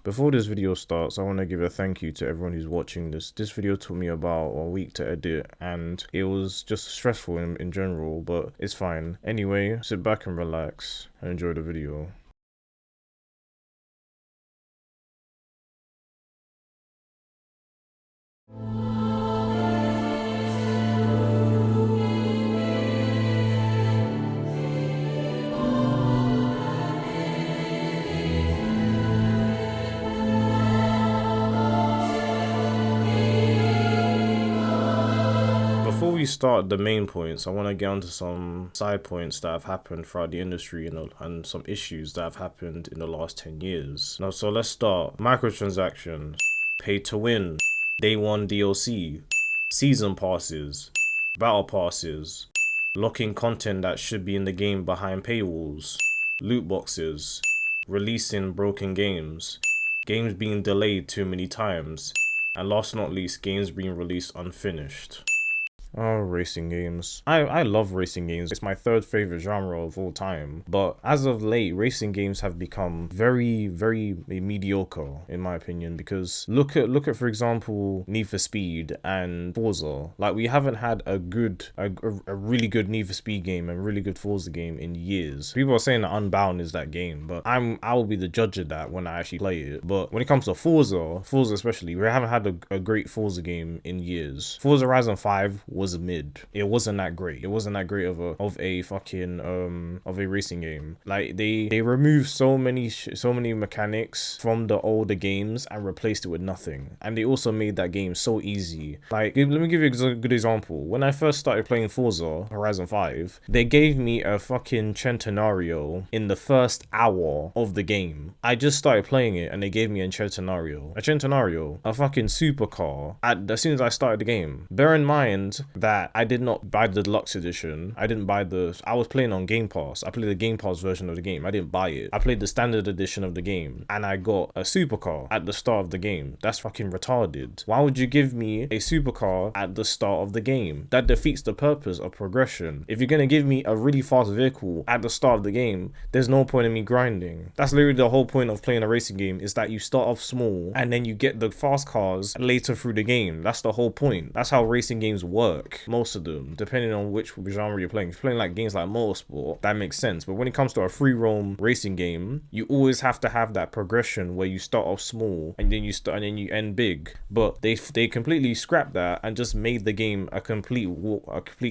Before this video starts, I want to give a thank you to everyone who's watching this. This video took me about a week to edit and it was just stressful in general, but it's fine. Anyway, sit back and relax and enjoy the video. Before we start the main points, I want to get onto some side points that have happened throughout the industry and some issues that have happened in the last 10 years. Now, so let's start. Microtransactions, pay to win, day one DLC, season passes, battle passes, locking content that should be in the game behind paywalls, loot boxes, releasing broken games, games being delayed too many times, and last but not least, games being released unfinished. Oh, racing games. I love racing games. It's my third favorite genre of all time. But as of late, racing games have become very mediocre, in my opinion, because look at for example, Need for Speed and Forza. Like, we haven't had a really good Need for Speed game and really good Forza game in years. People are saying that Unbound is that game, but I will be the judge of that when I actually play it. But when it comes to Forza especially, we haven't had a great Forza game in years. Forza Horizon 5 was a mid. It wasn't that great. It wasn't that great of a racing game. Like, they removed so many mechanics from the older games and replaced it with nothing. And they also made that game so easy. Like, let me give you a good example. When I first started playing Forza Horizon 5, they gave me a fucking Centenario in the first hour of the game. I just started playing it and they gave me a Centenario, a fucking supercar as soon as I started the game. Bear in mind that I did not buy the deluxe edition. I was playing on Game Pass. I played the Game Pass version of the game. I didn't buy it. I played the standard edition of the game and I got a supercar at the start of the game. That's fucking retarded. Why would you give me a supercar at the start of the game? That defeats the purpose of progression. If you're gonna give me a really fast vehicle at the start of the game, there's no point in me grinding. That's literally the whole point of playing a racing game, is that you start off small and then you get the fast cars later through the game. That's the whole point. That's how racing games work. Most of them, depending on which genre you're playing. If you're playing like games like Motorsport, that makes sense. But when it comes to a free roam racing game, you always have to have that progression where you start off small and then you end big. But they completely scrapped that and just made the game a complete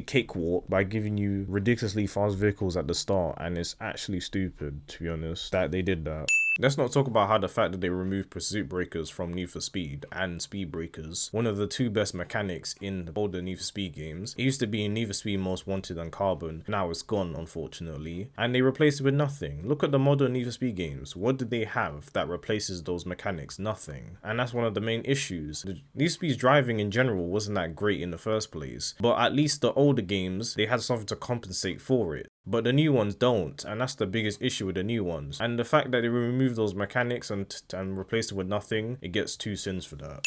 cakewalk by giving you ridiculously fast vehicles at the start. And it's actually stupid, to be honest, that they did that. Let's not talk about how the fact that they removed Pursuit Breakers from Need for Speed and Speed Breakers, one of the two best mechanics in the older Need for Speed games. It used to be in Need for Speed Most Wanted and Carbon. Now it's gone, unfortunately. And they replaced it with nothing. Look at the modern Need for Speed games. What did they have that replaces those mechanics? Nothing. And that's one of the main issues. The Need for Speed's driving in general wasn't that great in the first place. But at least the older games, they had something to compensate for it. But the new ones don't, and that's the biggest issue with the new ones. And the fact that they remove those mechanics and replace it with nothing, it gets 2 sins for that.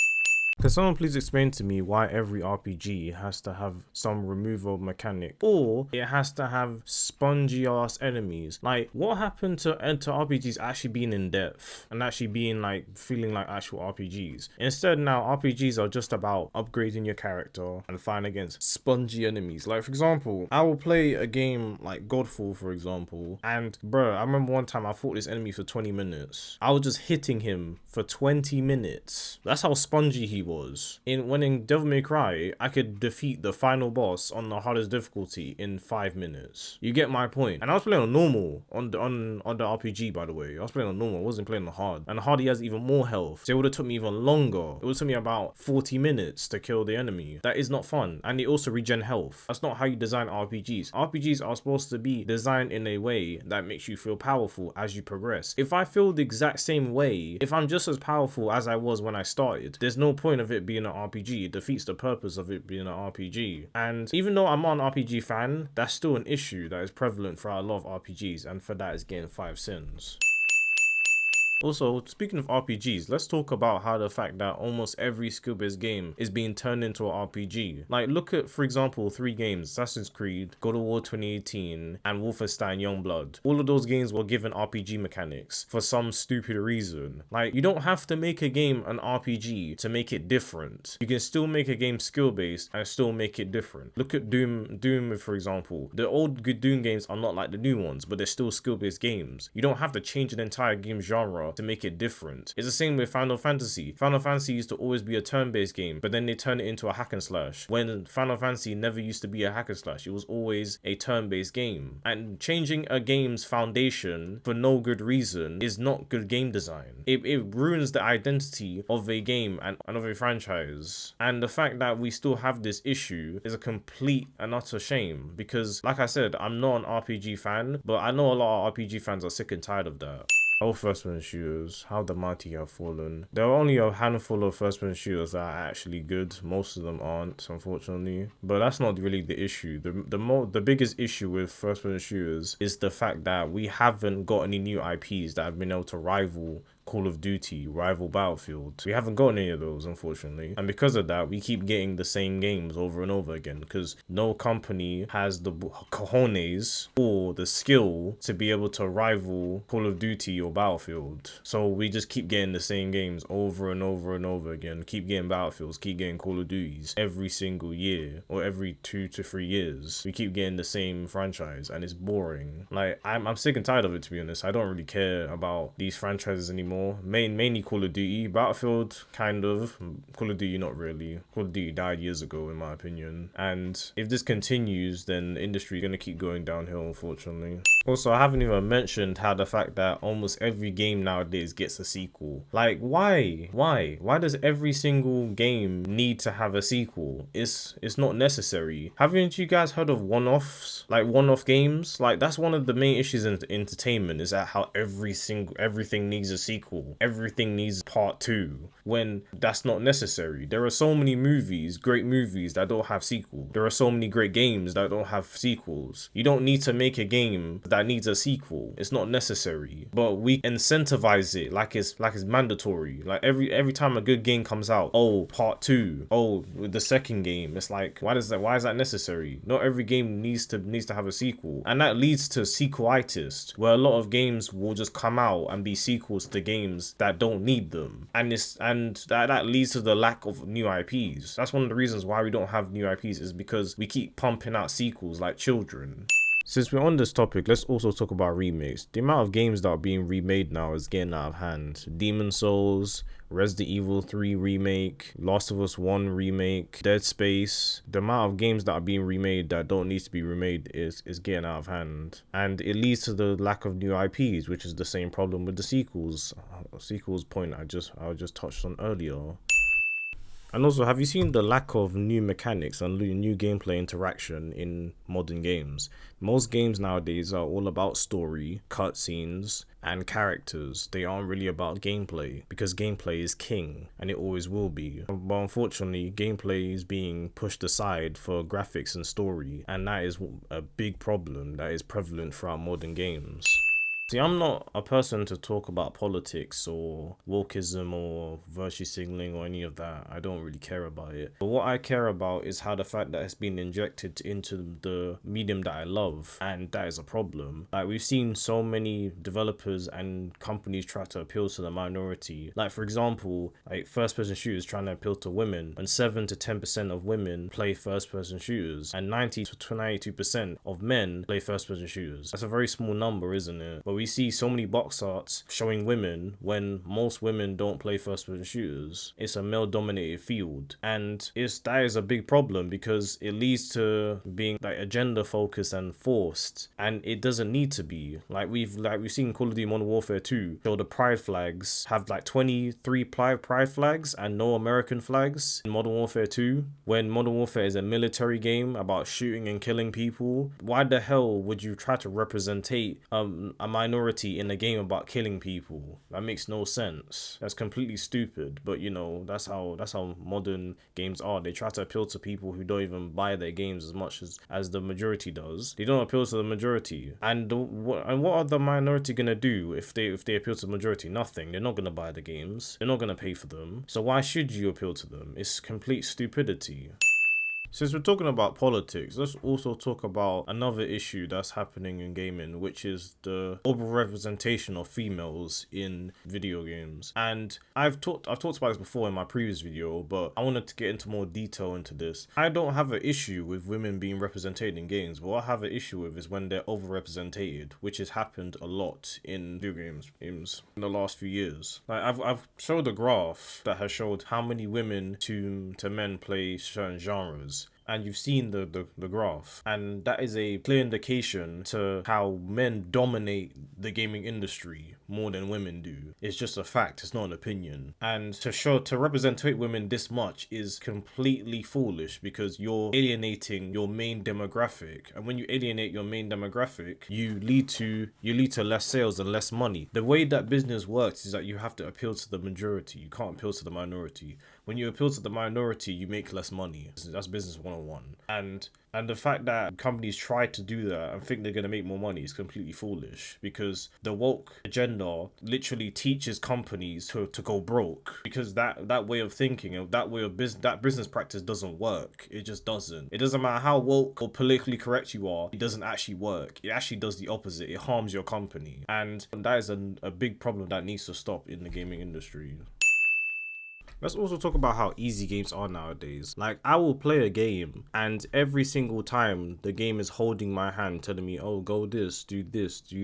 Can someone please explain to me why every RPG has to have some removal mechanic, or it has to have spongy ass enemies? Like, what happened to RPGs actually being in depth and actually being like feeling like actual RPGs? Instead, now RPGs are just about upgrading your character and fighting against spongy enemies. Like, for example, I will play a game like Godfall, for example, and bro, I remember one time I fought this enemy for 20 minutes. I was just hitting him for 20 minutes. That's how spongy he was. When in Devil May Cry, I could defeat the final boss on the hardest difficulty in 5 minutes. You get my point. And I was playing on normal on the RPG, by the way. I was playing on normal. I wasn't playing on hard. And hard, he has even more health. So it would have took me even longer. It would took me about 40 minutes to kill the enemy. That is not fun. And they also regen health. That's not how you design RPGs. RPGs are supposed to be designed in a way that makes you feel powerful as you progress. If I feel the exact same way, if I'm just as powerful as I was when I started, there's no point of it being an RPG. It defeats the purpose of it being an RPG. And even though I'm not an RPG fan, that's still an issue that is prevalent throughout a lot of RPGs, and for that is getting 5 sins. Also, speaking of RPGs, let's talk about how the fact that almost every skill-based game is being turned into an RPG. Like, look at, for example, 3 games, Assassin's Creed, God of War 2018, and Wolfenstein Youngblood. All of those games were given RPG mechanics for some stupid reason. Like, you don't have to make a game an RPG to make it different. You can still make a game skill-based and still make it different. Look at Doom, for example. The old good Doom games are not like the new ones, but they're still skill-based games. You don't have to change an entire game genre to make it different. It's the same with Final Fantasy. Final Fantasy used to always be a turn-based game, but then they turned it into a hack and slash. When Final Fantasy never used to be a hack and slash, it was always a turn-based game. And changing a game's foundation for no good reason is not good game design. It ruins the identity of a game and of a franchise. And the fact that we still have this issue is a complete and utter shame, because like I said, I'm not an RPG fan, but I know a lot of RPG fans are sick and tired of that. Oh, first-person shooters, how the mighty have fallen. There are only a handful of first-person shooters that are actually good. Most of them aren't, unfortunately. But that's not really the issue. The biggest issue with first-person shooters is the fact that we haven't got any new IPs that have been able to rival Call of Duty, rival Battlefield. We haven't gotten any of those, unfortunately. And because of that, we keep getting the same games over and over again, because no company has the cojones or the skill to be able to rival Call of Duty or Battlefield. So we just keep getting the same games over and over and over again. Keep getting Battlefields, keep getting Call of Duties every single year or every 2 to 3 years. We keep getting the same franchise and it's boring. Like, I'm sick and tired of it, to be honest. I don't really care about these franchises anymore. Mainly Call of Duty. Battlefield, kind of. Call of Duty, not really. Call of Duty died years ago, in my opinion. And if this continues, then the industry is going to keep going downhill, unfortunately. Also, I haven't even mentioned how the fact that almost every game nowadays gets a sequel. Like, why? Why does every single game need to have a sequel? It's not necessary. Haven't you guys heard of one-offs? Like, one-off games? Like, that's one of the main issues in entertainment, is that how everything needs a sequel. Everything needs part 2, when that's not necessary. There are so many movies, great movies, that don't have sequels. There are so many great games that don't have sequels. You don't need to make a game that needs a sequel. It's not necessary. But we incentivize it like it's mandatory. Like every time a good game comes out, oh, part 2, oh, the second game. It's like, why is that necessary? Not every game needs to have a sequel. And that leads to sequelitis, where a lot of games will just come out and be sequels to games that don't need them, and that leads to the lack of new IPs. That's one of the reasons why we don't have new IPs, is because we keep pumping out sequels like children. Since we're on this topic, let's also talk about remakes. The amount of games that are being remade now is getting out of hand. Demon Souls, Resident Evil 3 remake, Last of Us 1 remake, Dead Space. The amount of games that are being remade that don't need to be remade is getting out of hand. And it leads to the lack of new IPs, which is the same problem with the sequels. Sequels point I just touched on earlier. And also, have you seen the lack of new mechanics and new gameplay interaction in modern games? Most games nowadays are all about story, cutscenes, and characters. They aren't really about gameplay, because gameplay is king, and it always will be. But unfortunately, gameplay is being pushed aside for graphics and story, and that is a big problem that is prevalent throughout modern games. See, I'm not a person to talk about politics or wokeism or virtue signaling or any of that. I don't really care about it. But what I care about is how the fact that it's been injected into the medium that I love, and that is a problem. Like, we've seen so many developers and companies try to appeal to the minority. Like, for example, like first-person shooters trying to appeal to women, and 7 to 10% of women play first-person shooters, and 90 to 92% of men play first-person shooters. That's a very small number, isn't it? But we see so many box arts showing women when most women don't play first-person shooters. It's a male-dominated field, and that is a big problem, because it leads to being like agenda-focused and forced, and it doesn't need to be. Like we've seen Call of Duty Modern Warfare 2 show the pride flags have like 23 pride flags and no American flags in Modern Warfare 2, when Modern Warfare is a military game about shooting and killing people. Why the hell would you try to representate a minority minority in a game about killing people. That makes no sense. That's completely stupid. But you know, that's how modern games are. They try to appeal to people who don't even buy their games as much as the majority does. They don't appeal to the majority. And what are the minority gonna do if they appeal to the majority? Nothing. They're not gonna buy the games. They're not gonna pay for them. So why should you appeal to them? It's complete stupidity. Since we're talking about politics, let's also talk about another issue that's happening in gaming, which is the overrepresentation of females in video games. And I've talked about this before in my previous video, but I wanted to get into more detail into this. I don't have an issue with women being represented in games. What I have an issue with is when they're overrepresented, which has happened a lot in video games in the last few years. Like I've showed a graph that has showed how many women to men play certain genres. And you've seen the graph, and that is a clear indication to how men dominate the gaming industry more than women do. It's just a fact, it's not an opinion. And to represent women this much is completely foolish, because you're alienating your main demographic, and when you alienate your main demographic, you lead to less sales and less money. The way that business works is that you have to appeal to the majority. You can't appeal to the minority. When you appeal to the minority, you make less money. That's business 101. And the fact that companies try to do that and think they're going to make more money is completely foolish, because the woke agenda literally teaches companies to go broke, because that way of thinking and that way of that business practice doesn't work. It just doesn't. It doesn't matter how woke or politically correct you are, it doesn't actually work. It actually does the opposite. It harms your company, and that is a big problem that needs to stop in the gaming industry. Let's also talk about how easy games are nowadays. Like, I will play a game, and every single time the game is holding my hand, telling me, oh, go this, do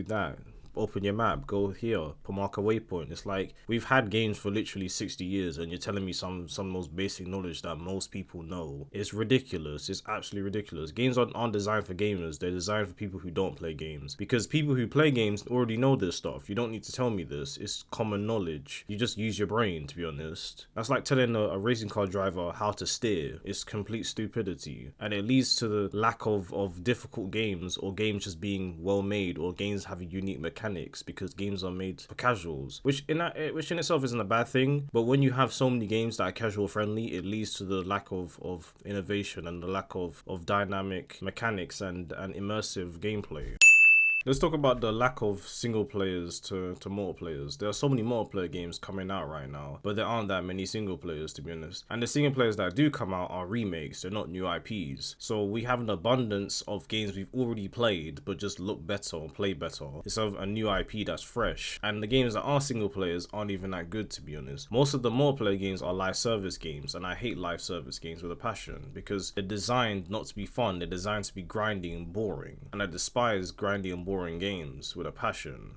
that. Open your map, go here, mark a waypoint. It's like, we've had games for literally 60 years and you're telling me some most basic knowledge that most people know. It's ridiculous. It's absolutely ridiculous. Games aren't designed for gamers. They're designed for people who don't play games, because people who play games already know this stuff. You don't need to tell me this. It's common knowledge. You just use your brain, to be honest. That's like telling a racing car driver how to steer. It's complete stupidity, and it leads to the lack of difficult games, or games just being well made, or games having unique mechanics, because games are made for casuals, which in itself isn't a bad thing. But when you have so many games that are casual friendly, it leads to the lack of innovation and the lack of dynamic mechanics and immersive gameplay. Let's talk about the lack of single players to multiplayers. There are so many multiplayer games coming out right now, but there aren't that many single players, to be honest. And the single players that do come out are remakes, they're not new IPs. So we have an abundance of games we've already played, but just look better or play better, instead of a new IP that's fresh. And the games that are single players aren't even that good, to be honest. Most of the multiplayer games are live service games, and I hate live service games with a passion, because they're designed not to be fun, they're designed to be grinding and boring. And I despise grinding and boring games with a passion.